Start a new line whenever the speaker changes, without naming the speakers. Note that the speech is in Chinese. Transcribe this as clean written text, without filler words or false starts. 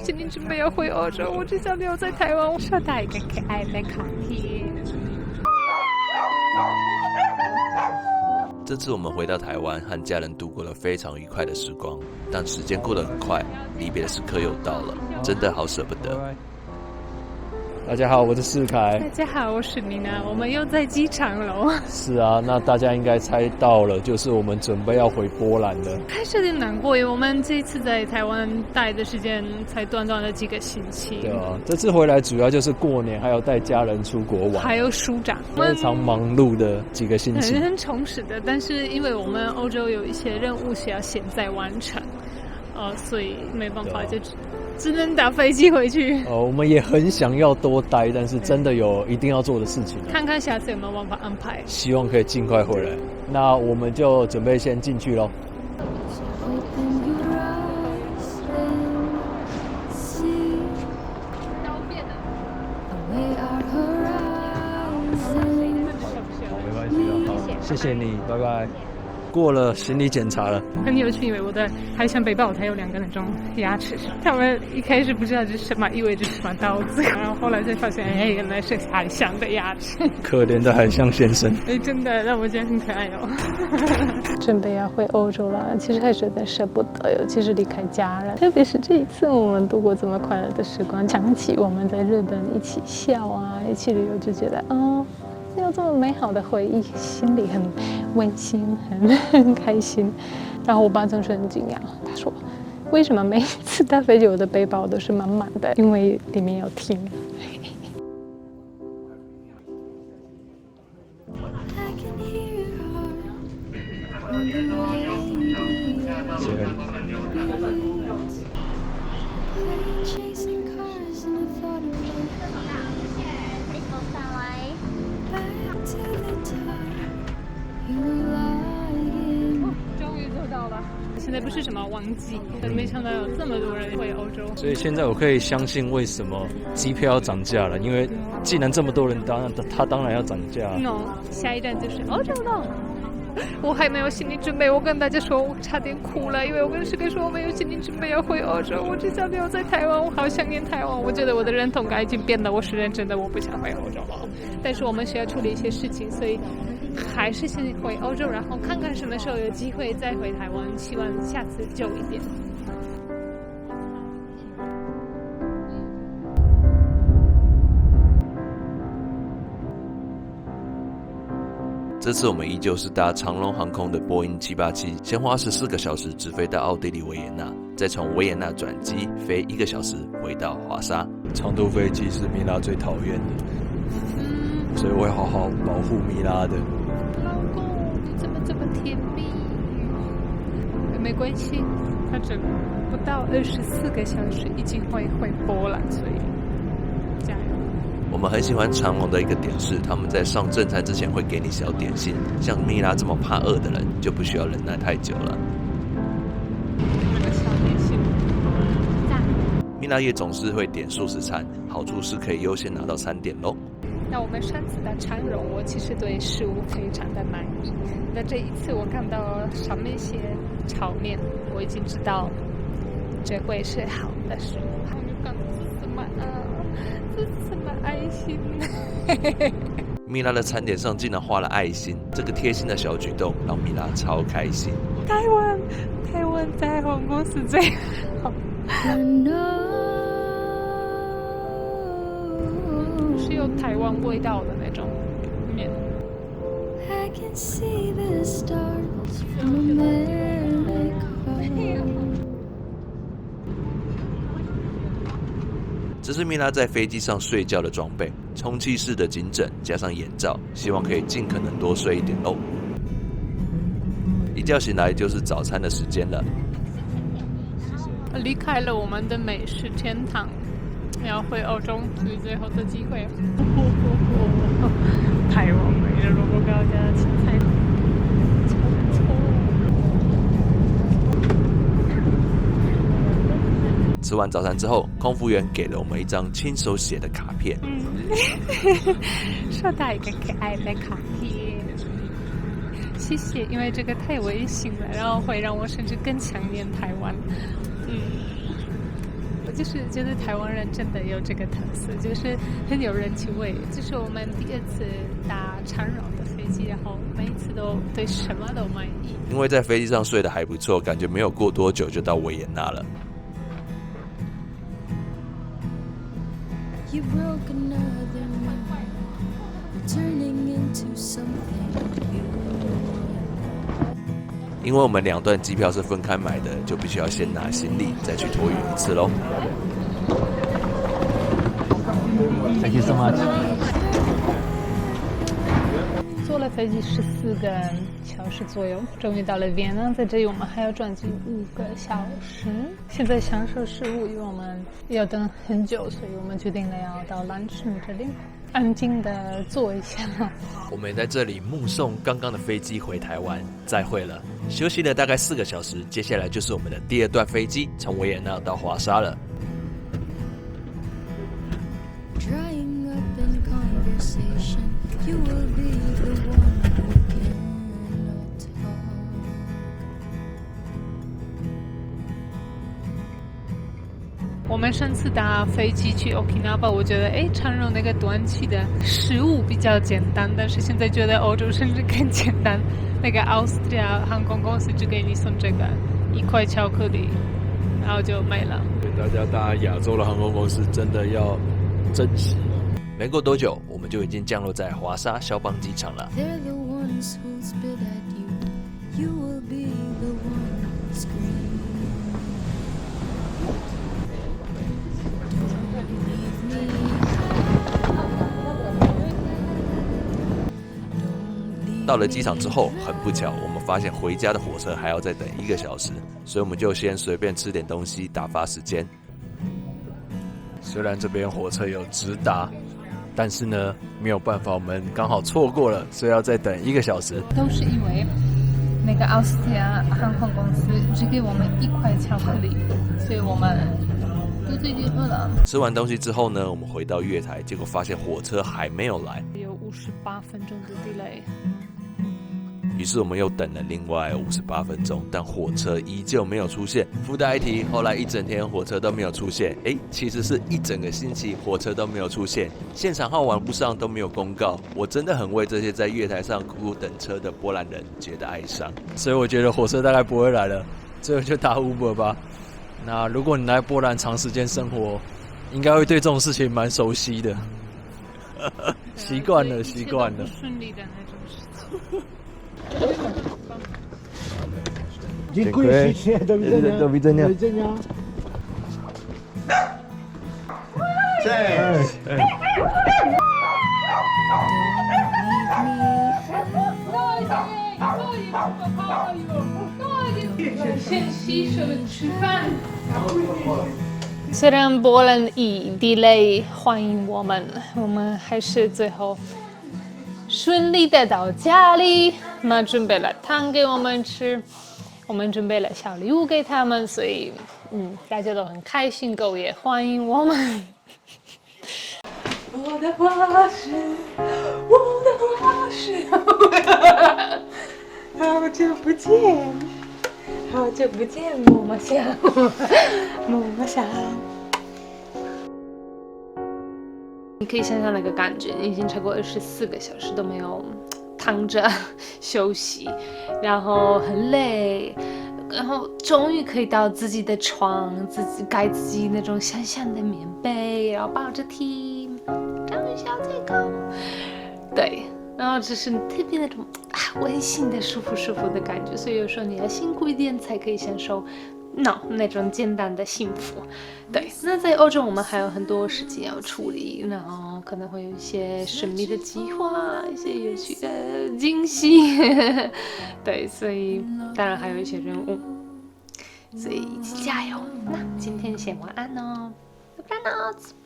心理准备要回欧洲，我只想留在台湾。收到一个可爱的卡片。
这次我们回到台湾，和家人度过了非常愉快的时光，但时间过得很快，离别的时刻又到了，真的好舍不得。
大家好，我是世凯。
大家好，我是妮娜，我们又在机场了。
是啊，那大家应该猜到了，就是我们准备要回波兰了。
还是有点难过，因为我们这一次在台湾待的时间才短短的几个星期。
对啊，这次回来主要就是过年，还有带家人出国玩，
还有暑假，
非常忙碌的几个星期，
很充实的。但是因为我们欧洲有一些任务是要现在完成，所以没办法，就只能打飞机回去。
我们也很想要多待，但是真的有一定要做的事情，
看看下次有没有办法安排。
希望可以尽快回来。那我们就准备先进去咯。谢谢你，拜拜。过了行李检查了，
很有趣，因为我的海象背包它有2个那种牙齿，他们一开始不知道这是什么，以为这是什么刀子，然后后来才发现，原来是海象的牙齿。
可怜的海象先生，
真的让我觉得很可爱哦。准备要回欧洲了，其实还是有点舍不得，尤其是离开家人，特别是这一次我们度过这么快乐的时光，想起我们在日本一起笑啊，一起旅游，就觉得有这么美好的回忆，心里很温馨，很开心。然后我爸真是很惊讶，他说：“为什么每一次搭飞机我的背包都是满满的？因为里面有听。”终于做到了，现在不是什么旺季，没想到有这么多人回欧洲，
所以现在我可以相信为什么机票要涨价了，因为既然这么多人，他当然要涨价。
下一站就是欧洲了。我还没有心理准备，我跟大家说我差点哭了，因为我跟世凯说我没有心理准备要回欧洲，我只想留在台湾，我好想念台湾。我觉得我的认同感已经变了，我是认真的，我不想回欧洲了。但是我们需要处理一些事情，所以还是先回欧洲，然后看看什么时候有机会再回台湾，希望下次久一点。
这次我们依旧是搭长荣航空的波音787，先花14个小时直飞到奥地利维也纳，再从维也纳转机飞1个小时回到华沙。
长途飞机是米拉最讨厌的，所以我会好好保护米拉的。
老公，你怎么这么甜蜜？没关系，反正不到24个小时已经会回波兰，所以加油。
我们很喜欢长荣的一个点是，他们在上正餐之前会给你小点心，像米拉这么怕饿的人就不需要忍耐太久了。
小点心，
米拉也总是会点素食餐，好处是可以优先拿到餐点咯。
那我们上次的长荣，我其实对食物非常的满意。那这一次我看到上面写炒面，我已经知道这会是好的食物。我就讲这是什么啊？这是什么爱心？
米拉的餐点上竟然画了爱心，这个贴心的小举动让米拉超开心。
台湾在航空是最好。是有台湾味道的那种面。
这是米拉在飞机上睡觉的装备，充气式的颈枕加上眼罩，希望可以尽可能多睡一点哦。一觉醒来就是早餐的时间了。
离开了我们的美食天堂，要回欧洲，所以最后的机会。太完美了，萝卜糕加青菜，
吃完早餐之后，空服员给了我们一张亲手写的卡片。
收到一个可爱的卡片，谢谢，因为这个太温馨了，然后会让我甚至更想念台湾。就是觉得台湾人真的有这个特色，就是很有人情味。这是我们第2次搭长荣的飞机，然后每一次都对什么都满意。
因为在飞机上睡得还不错，感觉没有过多久就到维也纳了。
You broke another man, turning into something new.
因为我们2段机票是分开买的，就必须要先拿行李，再去托运一次咯。
Thank you so much。
坐了飞机14个小时左右，终于到了维也纳。在这里我们还要转机5个小时。现在享受食物，因为我们要等很久，所以我们决定了要到lunch这里安静的坐一下。
我们在这里目送刚刚的飞机回台湾，再会了。休息了大概4个小时，接下来就是我们的第2段飞机，从维也纳到华沙了。
Drying up in conversation, you will be the one who cannot talk.
我们上次搭飞机去 Okinawa， 我觉得长荣那个短期的食物比较简单，但是现在觉得欧洲甚至更简单。那个奥斯利亚航空公司就给你送这个1块巧克力，然后就没了。
大家搭亚洲的航空公司真的要珍惜。
没过多久，我们就已经降落在华沙肖邦机场了。
They're the ones who'll spit at you. You will be the one who'll scream. Don't leave me.
到了机场之后，很不巧，我们发现回家的火车还要再等1个小时，所以我们就先随便吃点东西打发时间。
虽然这边火车有直达，但是呢没有办法，我们刚好错过了，所以要再等1个小时。
都是因为那个奥斯利亚航空公司只给我们1块巧克力，所以我们都最近饿了。
吃完东西之后呢，我们回到月台，结果发现火车还没有来，
有58分钟的 delay。
于是我们又等了另外58分钟，但火车依旧没有出现。附带一提，后来一整天火车都没有出现，其实是一整个星期火车都没有出现，现场和网络上都没有公告。我真的很为这些在月台上苦苦等车的波兰人觉得哀伤。
所以我觉得火车大概不会来了，最后就打 Uber 吧。那如果你来波兰长时间生活，应该会对这种事情蛮熟悉的。习惯了，习惯了。
不顺利的那种事情。
Dziękuję ślicznie, do widzenia.
Do widzenia.
Do widzenia.
Cześć.
Don't 虽然波兰以 delay 欢迎我们还是最后顺利的到家里。妈准备了汤给我们吃，我们准备了小礼物给他们，所以大家都很开心，狗也欢迎我们。我的花是，我的花是，好久不见，好久不见，么么香，么么香。你可以想象那个感觉，已经超过24个小时都没有躺着休息，然后很累，然后终于可以到自己的床，自己盖自己那种香香的棉被，然后抱着听，终于小最高，对，然后这是特别那种温馨的舒服的感觉，所以有时候你要辛苦一点才可以享受那种简单的幸福。对，那在欧洲我们还有很多事情要处理，然后可能会有一些神秘的计划，一些有趣的惊喜对，所以当然还有一些任务，所以一起加油。那今天先晚安哦，Dobranoc。